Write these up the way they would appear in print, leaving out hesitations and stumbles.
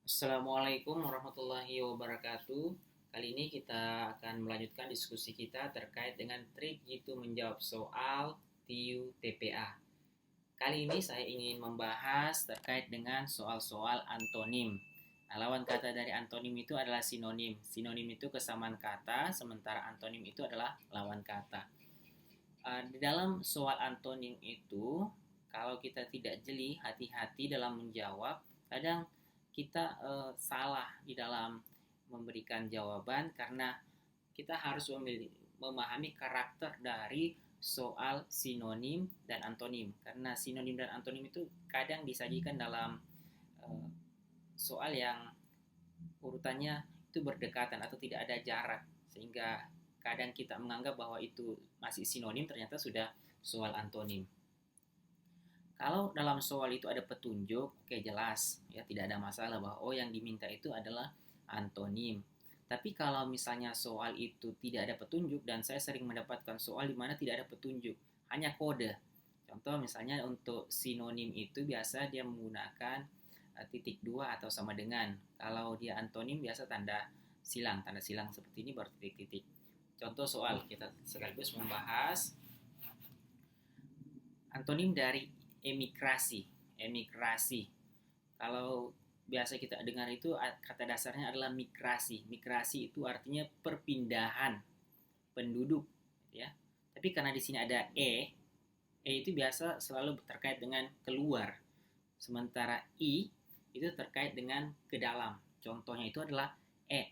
Assalamualaikum warahmatullahi wabarakatuh. Kali ini kita akan melanjutkan diskusi kita terkait dengan trik jitu menjawab soal TIU TPA. Kali ini saya ingin membahas terkait dengan soal-soal antonim. Nah, lawan kata dari antonim itu adalah sinonim. Sinonim itu kesamaan kata, sementara antonim itu adalah lawan kata. Di dalam soal antonim itu, kalau kita tidak jeli, hati-hati dalam menjawab, kadang kita salah di dalam memberikan jawaban karena kita harus memahami karakter dari soal sinonim dan antonim, karena sinonim dan antonim itu kadang disajikan dalam uh, soal yang urutannya itu berdekatan atau tidak ada jarak, sehingga kadang kita menganggap bahwa itu masih sinonim, ternyata sudah soal antonim. Kalau dalam soal itu ada petunjuk, oke, jelas ya, tidak ada masalah bahwa yang diminta itu adalah antonim. Tapi kalau misalnya soal itu tidak ada petunjuk, dan saya sering mendapatkan soal di mana tidak ada petunjuk, hanya kode. Contoh misalnya untuk sinonim itu biasa dia menggunakan titik dua atau sama dengan. Kalau dia antonim biasa tanda silang seperti ini baru titik-titik. Contoh soal, kita sekaligus membahas antonim dari emigrasi. Emigrasi. Kalau biasa kita dengar itu kata dasarnya adalah migrasi. Migrasi itu artinya perpindahan penduduk, ya. Tapi karena di sini ada itu biasa selalu terkait dengan keluar. Sementara itu terkait dengan ke dalam. Contohnya itu adalah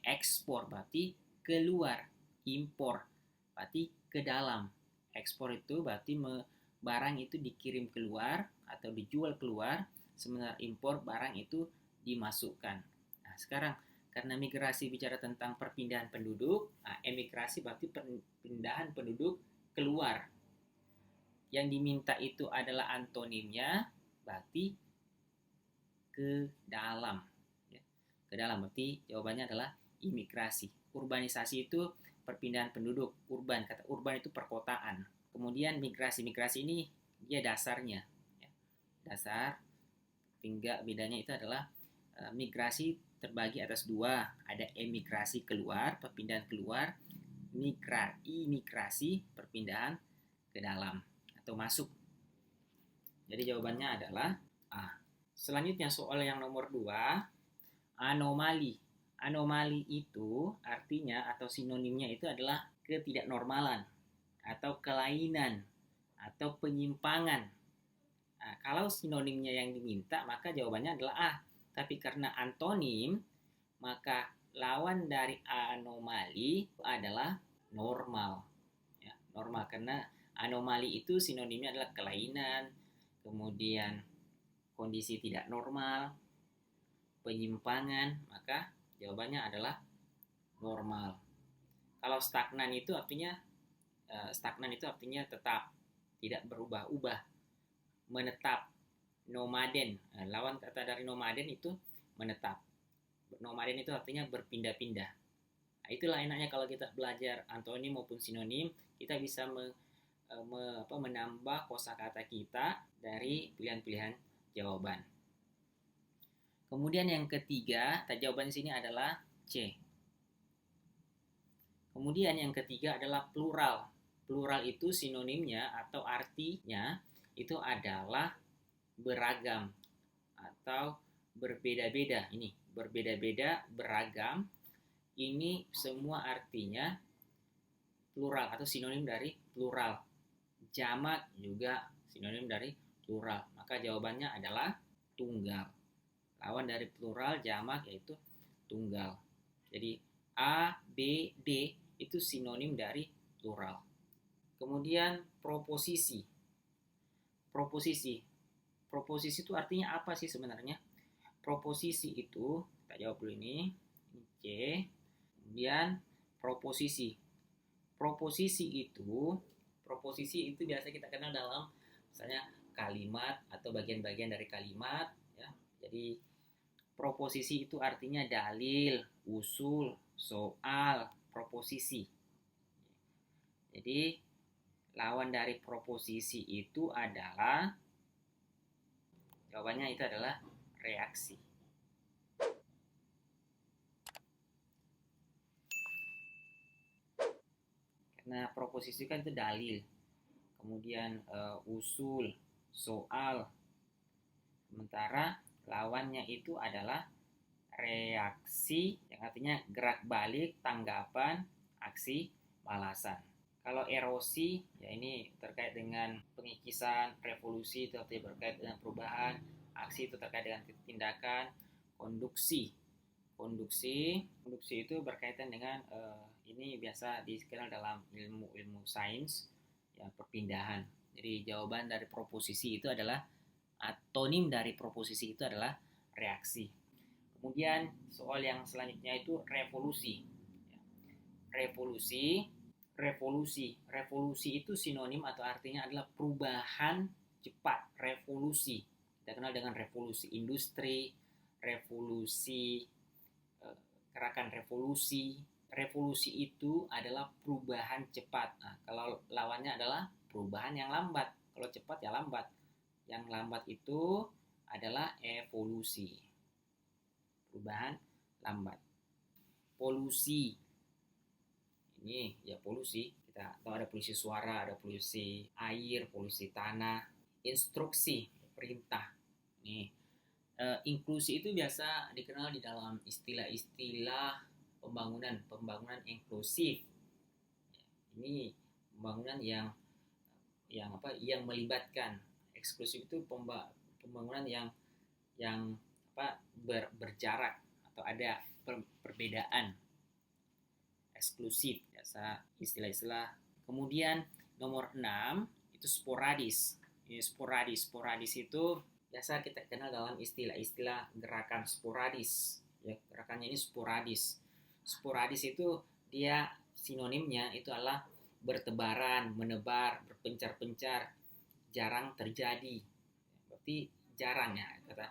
ekspor, berarti keluar. Impor berarti ke dalam. Ekspor itu berarti barang itu dikirim keluar atau dijual keluar, sementara impor barang itu dimasukkan. Nah, sekarang karena migrasi bicara tentang perpindahan penduduk, nah, emigrasi berarti perpindahan penduduk keluar. Yang diminta itu adalah antonimnya, berarti ke dalam. Ya. Ke dalam berarti jawabannya adalah imigrasi. Urbanisasi itu perpindahan penduduk, urban. Kata urban itu perkotaan. Kemudian migrasi ini dia dasarnya, ya. Dasar, tinggal bedanya itu adalah migrasi terbagi atas dua, ada emigrasi keluar, perpindahan keluar, imigrasi, perpindahan ke dalam atau masuk. Jadi jawabannya adalah A. Selanjutnya soal yang nomor 2, anomali. Anomali itu artinya atau sinonimnya itu adalah ketidaknormalan atau kelainan atau penyimpangan. Nah, kalau sinonimnya yang diminta maka jawabannya adalah A. Tapi karena antonim, maka lawan dari anomali adalah normal. Ya, normal karena anomali itu sinonimnya adalah kelainan, kemudian kondisi tidak normal, penyimpangan, maka jawabannya adalah normal. Kalau stagnan itu artinya tetap, tidak berubah-ubah, menetap. Nomaden, lawan kata dari nomaden itu menetap. Nomaden itu artinya berpindah-pindah. Nah, itulah enaknya kalau kita belajar antonim maupun sinonim, kita bisa menambah kosakata kita dari pilihan-pilihan jawaban. Kemudian yang ketiga, jawaban di sini adalah C. Kemudian yang ketiga adalah plural. Plural itu sinonimnya atau artinya itu adalah beragam atau berbeda-beda. Ini berbeda-beda, beragam. Ini semua artinya plural atau sinonim dari plural. Jamak juga sinonim dari plural. Maka jawabannya adalah tunggal. Lawan dari plural jamak yaitu tunggal. Jadi A, B, D itu sinonim dari plural. Kemudian proposisi. Proposisi. Proposisi itu artinya apa sih sebenarnya? Proposisi itu, kita jawab dulu ini C. Kemudian proposisi. Proposisi itu biasa kita kenal dalam misalnya kalimat atau bagian-bagian dari kalimat, ya. Jadi proposisi itu artinya dalil, usul, soal, proposisi. Jadi lawan dari proposisi itu adalah jawabannya itu adalah reaksi. Karena proposisi kan itu dalil, kemudian usul, soal. Sementara lawannya itu adalah reaksi, yang artinya gerak balik, tanggapan, aksi, balasan. Kalau erosi, ya ini terkait dengan pengikisan, revolusi itu terkait dengan perubahan, aksi itu terkait dengan tindakan, konduksi. Konduksi itu berkaitan dengan ini biasa dikenal dalam ilmu sains, ya, perpindahan. Jadi jawaban dari proposisi itu adalah, antonim dari proposisi itu adalah reaksi. Kemudian soal yang selanjutnya itu revolusi. Revolusi, revolusi itu sinonim atau artinya adalah perubahan cepat. Revolusi kita kenal dengan revolusi industri, revolusi gerakan revolusi. Revolusi itu adalah perubahan cepat. Nah, kalau lawannya adalah perubahan yang lambat. Kalau cepat ya lambat. Yang lambat itu adalah evolusi. Perubahan lambat. Polusi. Ini ya polusi. Kita tahu ada polusi suara, ada polusi air, polusi tanah. Instruksi, perintah. Nih, inklusi itu biasa dikenal di dalam istilah-istilah pembangunan inklusif. Ini pembangunan yang melibatkan. Eksklusif itu pembangunan yang berjarak atau ada perbedaan. Eksklusif biasa istilah-istilah. Kemudian nomor 6 itu sporadis. Ini sporadis itu biasa kita kenal dalam istilah-istilah gerakan sporadis. Ya, gerakannya ini sporadis. Sporadis itu dia sinonimnya itu adalah bertebaran, menebar, berpencar-pencar, jarang terjadi. Berarti jarang ya. Kata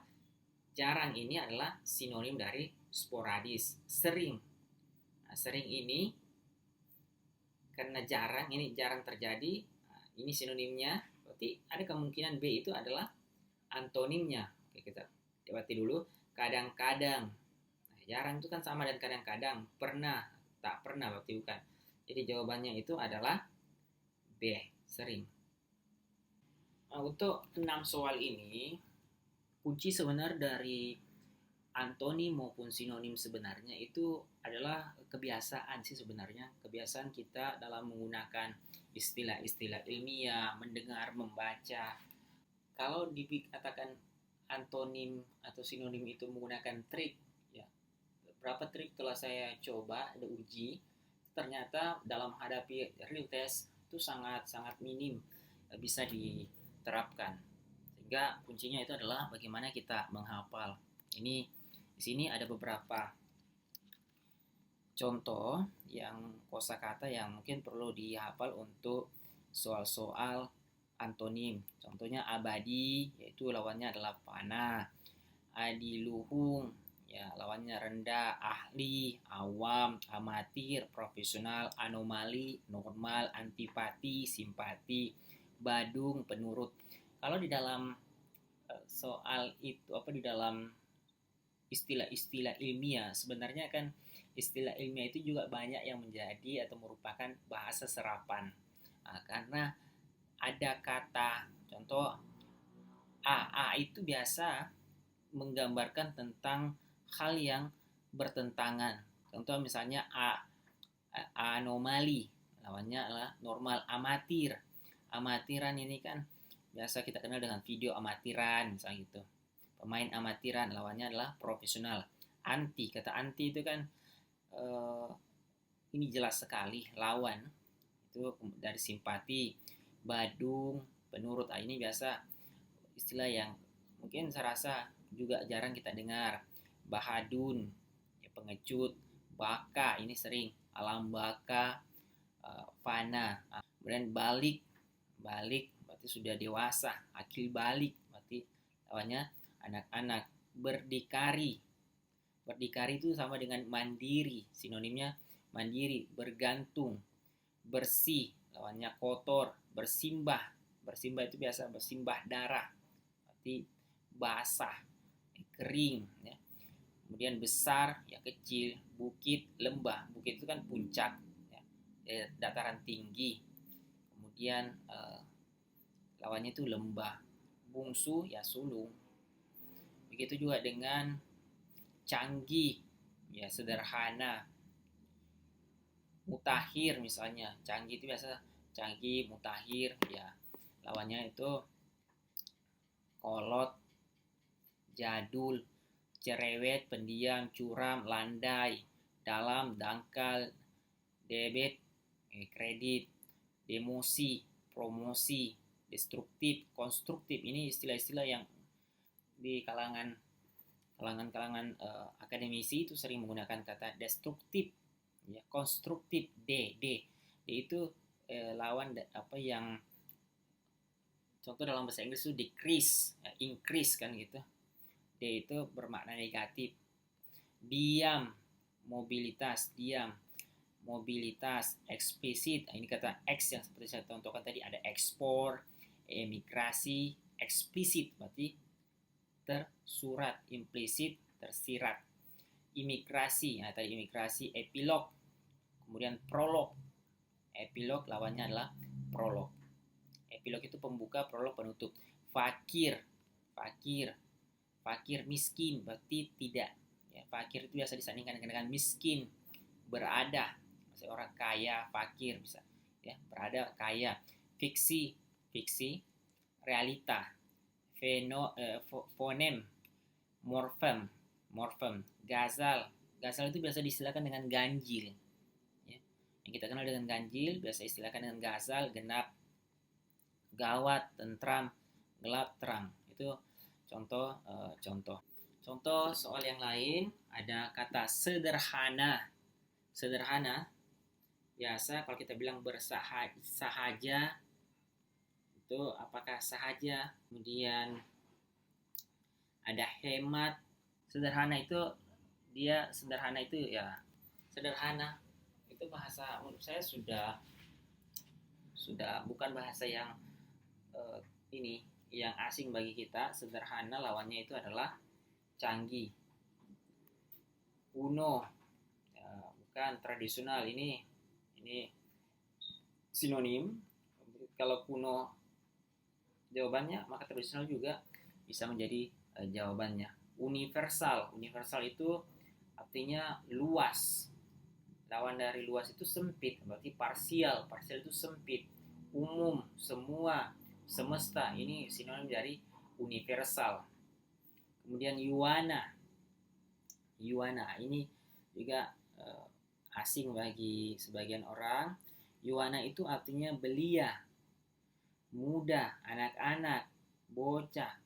jarang ini adalah sinonim dari sporadis. Sering. Nah, sering ini karena jarang, ini jarang terjadi. Nah, ini sinonimnya. Berarti ada kemungkinan B itu adalah antonimnya. Oke, kita lewati dulu. Kadang-kadang. Nah, jarang itu kan sama dan kadang-kadang. Pernah, tak pernah berarti bukan. Jadi jawabannya itu adalah B, sering. Nah, untuk 6 soal ini, kunci sebenarnya dari antonim maupun sinonim sebenarnya itu adalah kebiasaan sih sebenarnya. Kebiasaan kita dalam menggunakan istilah-istilah ilmiah, mendengar, membaca. Kalau dikatakan antonim atau sinonim itu menggunakan trik, ya, berapa trik telah saya coba, ada uji, ternyata dalam hadapi real test itu sangat minim bisa diterapkan. Sehingga kuncinya itu adalah bagaimana kita menghafal. Ini di sini ada beberapa contoh yang kosakata yang mungkin perlu dihafal untuk soal-soal antonim. Contohnya abadi, yaitu lawannya adalah fana. Adiluhung, ya lawannya rendah. Ahli, awam, amatir, profesional, anomali, normal, antipati, simpati, badung, penurut. Kalau di dalam soal itu di dalam istilah-istilah ilmiah, sebenarnya kan istilah ilmiah itu juga banyak yang menjadi atau merupakan bahasa serapan. Nah, karena ada kata, contoh A itu biasa menggambarkan tentang hal yang bertentangan. Contoh misalnya anomali, lawannya adalah normal. Amatir, amatiran ini kan biasa kita kenal dengan video amatiran misalnya gitu. Pemain amatiran, lawannya adalah profesional. Anti, kata anti itu kan ini jelas sekali lawan itu dari simpati. Badung, penurut, ini biasa istilah yang mungkin saya rasa juga jarang kita dengar. Bahadun, ya, pengecut. Baka, ini sering. Alam baka, fana. Kemudian balik berarti sudah dewasa. Akil balik berarti lawannya anak-anak. Berdikari itu sama dengan mandiri, sinonimnya mandiri. Bergantung, bersih, lawannya kotor. Bersimbah itu biasa bersimbah darah, berarti basah, kering, ya. Kemudian besar, ya kecil. Bukit, lembah, bukit itu kan puncak, ya. dataran tinggi. Kemudian lawannya itu lembah. Bungsu ya sulung. Begitu juga dengan canggih, ya sederhana. Mutakhir misalnya, canggih itu biasa canggih, mutakhir, ya lawannya itu kolot, jadul, cerewet, pendiam, curam, landai, dalam, dangkal, debit, kredit, demosi, promosi, destruktif, konstruktif. Ini istilah-istilah yang di kalangan akademisi itu sering menggunakan kata destruktif, ya, konstruktif, D itu lawan apa yang contoh dalam bahasa Inggris itu decrease, ya, increase kan gitu. D itu bermakna negatif. Diam, mobilitas, eksplisit. Nah, ini kata X yang seperti saya contohkan tadi, ada ekspor, emigrasi, eksplisit berarti tersurat, implisit tersirat. Imigrasi, nah tadi imigrasi, epilog, kemudian prolog. Epilog lawannya adalah prolog. Epilog itu pembuka, prolog penutup. Fakir, miskin berarti tidak. Ya, fakir itu biasa disandingkan dengan miskin, berada. Maksudnya orang kaya, fakir bisa. Ya, berada, kaya. Fiksi, realita. Fonem, morfem. Gazal itu biasa distilahkan dengan ganjil. Ya. Yang kita kenal dengan ganjil biasa istilahkan dengan gazal, genap, gawat, tentram, gelap, terang. Itu contoh. Contoh soal yang lain ada kata sederhana. Sederhana biasa kalau kita bilang sahaja itu apakah sahaja. Kemudian ada hemat. Sederhana itu ya sederhana itu bahasa menurut saya sudah bukan bahasa yang ini yang asing bagi kita. Sederhana lawannya itu adalah canggih, kuno, ya, bukan tradisional. Ini sinonim. Kalau kuno jawabannya, maka tradisional juga bisa menjadi jawabannya. Universal itu artinya luas. Lawan dari luas itu sempit, berarti parsial itu sempit. Umum, semua, semesta, ini sinonim dari universal. Kemudian yuana ini juga asing bagi sebagian orang. Yuana itu artinya belia, muda, anak-anak, bocah.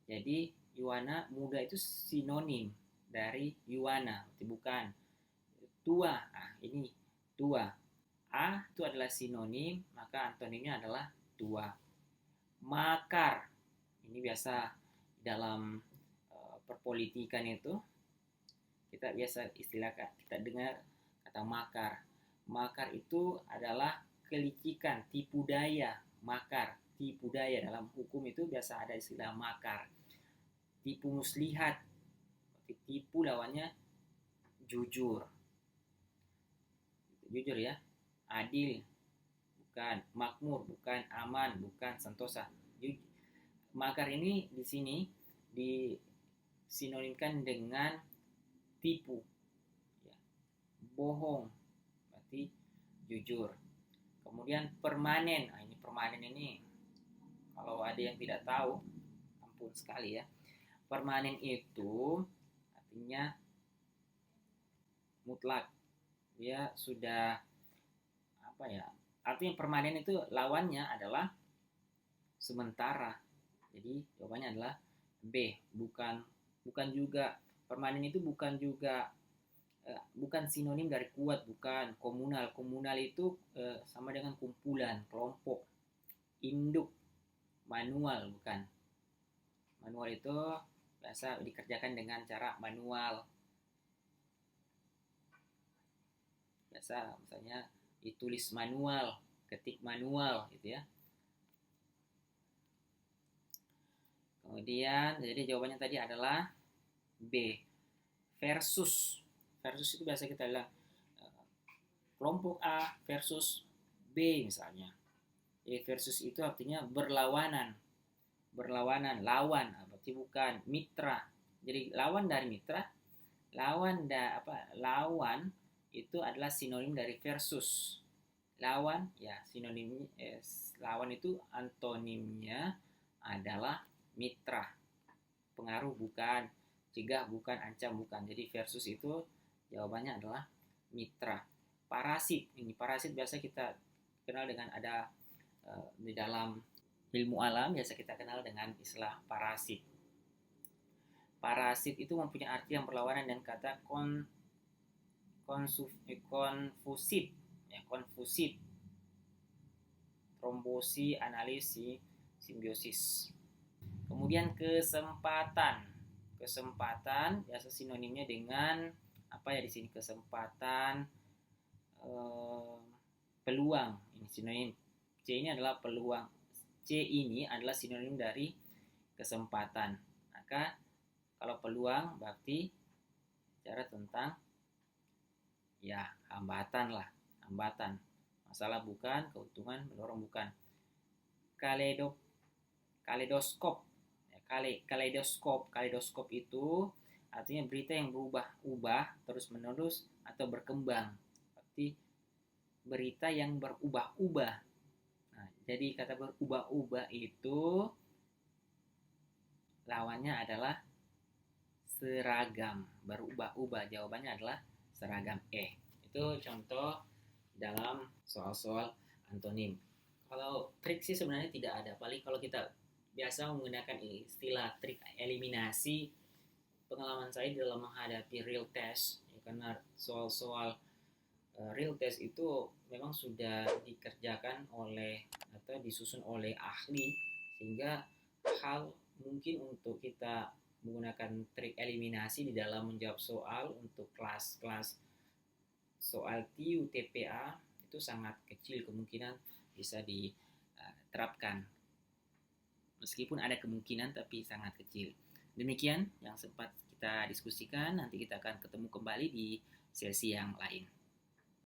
Jadi yuana, muda itu sinonim dari yuana, bukan tua. Ini tua. A itu adalah sinonim, maka antonimnya adalah tua. Makar, ini biasa dalam perpolitikan itu kita biasa istilahkan, kita dengar kata makar. Makar itu adalah kelicikan, tipu daya. Makar, tipu daya, dalam hukum itu biasa ada istilah makar. Tipu muslihat, tipu lawannya jujur ya. Adil, bukan. Makmur, bukan. Aman, bukan. Sentosa. Makar ini di sini disinonimkan dengan tipu, ya. Bohong berarti jujur. Kemudian permanen. Ini permanen ini kalau ada yang tidak tahu, ampun sekali ya. Permanen itu artinya mutlak. Dia sudah apa ya? Artinya permanen itu lawannya adalah sementara. Jadi jawabannya adalah B. Bukan juga permanen itu bukan sinonim dari kuat, bukan. Komunal itu sama dengan kumpulan, kelompok. Induk, manual, bukan. Manual itu biasa dikerjakan dengan cara manual. Biasa misalnya ditulis manual, ketik manual gitu ya. Kemudian jadi jawabannya tadi adalah B. Versus itu biasa kita bilang kelompok A versus B misalnya. Jadi versus itu artinya berlawanan, lawan, berarti bukan mitra. Jadi lawan dari mitra, lawan itu adalah sinonim dari versus. Lawan ya sinonimnya, lawan itu antonimnya adalah mitra. Pengaruh bukan, cegah bukan, ancam bukan. Jadi versus itu jawabannya adalah mitra. Parasit, ini parasit biasa kita kenal dengan ada di dalam ilmu alam biasa kita kenal dengan istilah parasit. Parasit itu mempunyai arti yang berlawanan dengan kata konfusit, ya, konfusit, trombosi, analisi, simbiosis. Kemudian kesempatan biasa sinonimnya dengan apa ya di sini? Kesempatan, peluang, ini sinonim. C ini adalah peluang. C ini adalah sinonim dari kesempatan. Maka kalau peluang berarti bicara tentang ya hambatan, masalah bukan, keuntungan mendorong bukan. Kaleidoskop, kaleidoskop itu artinya berita yang berubah-ubah terus-menerus atau berkembang, berarti berita yang berubah-ubah. Nah, jadi kata berubah-ubah itu lawannya adalah seragam. Berubah-ubah jawabannya adalah seragam. Itu contoh dalam soal-soal antonim. Kalau trik sih sebenarnya tidak ada. Paling kalau kita biasa menggunakan istilah trik eliminasi, pengalaman saya dalam menghadapi real test, ya, karena soal-soal real test itu memang sudah dikerjakan oleh atau disusun oleh ahli, sehingga hal mungkin untuk kita menggunakan trik eliminasi di dalam menjawab soal untuk kelas-kelas soal TIU TPA itu sangat kecil kemungkinan bisa diterapkan. Meskipun ada kemungkinan tapi sangat kecil. Demikian yang sempat kita diskusikan, nanti kita akan ketemu kembali di sesi yang lain.